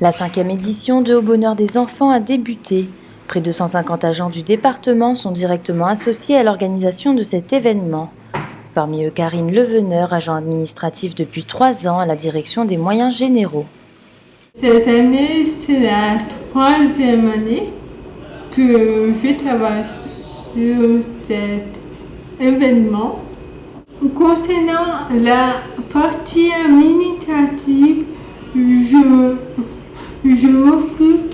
La 5e édition de Au Bonheur des enfants a débuté. Près de 150 agents du département sont directement associés à l'organisation de cet événement. Parmi eux, Karine Leveneur, agent administratif depuis 3 ans à la direction des moyens généraux. Cette année, c'est la 3e année que je travaille sur cet événement. Concernant la partie administrative, je m'occupe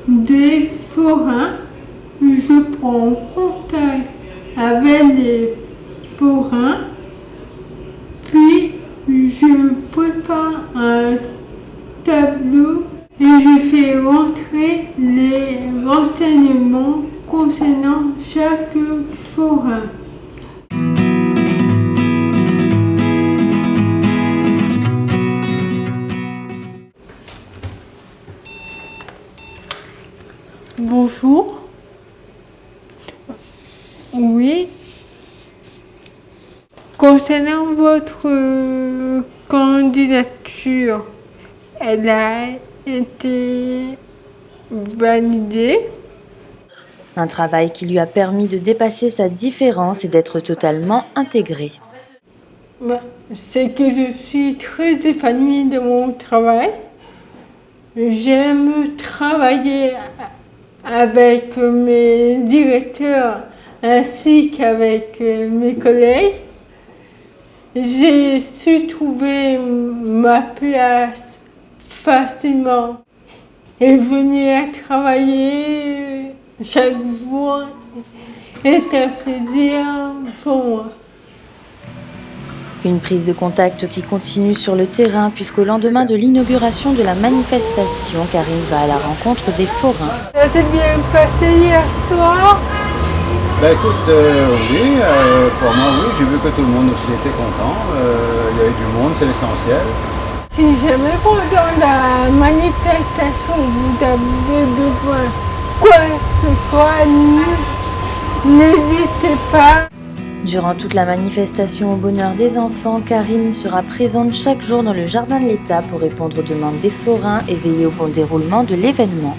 des forains. Je prends contact avec les forains, puis je prépare un tableau et je fais rentrer les renseignements concernant chaque forain. Bonjour. Oui. Concernant votre candidature, elle a été validée. Un travail qui lui a permis de dépasser sa différence et d'être totalement intégré. C'est que je suis très épanouie de mon travail. J'aime travailler avec mes directeurs ainsi qu'avec mes collègues. J'ai su trouver ma place facilement et venir travailler chaque jour est un plaisir pour moi. Une prise de contact qui continue sur le terrain puisqu'au lendemain de l'inauguration de la manifestation, Karine va à la rencontre des forains. Ça s'est bien passé hier soir. Écoute, oui, pour moi oui, j'ai vu que tout le monde aussi était content, il y avait du monde, c'est l'essentiel. Si jamais pendant la manifestation vous avez besoin de quoi que ce soit, n'hésitez pas. Durant toute la manifestation au bonheur des enfants, Karine sera présente chaque jour dans le jardin de l'État pour répondre aux demandes des forains et veiller au bon déroulement de l'événement.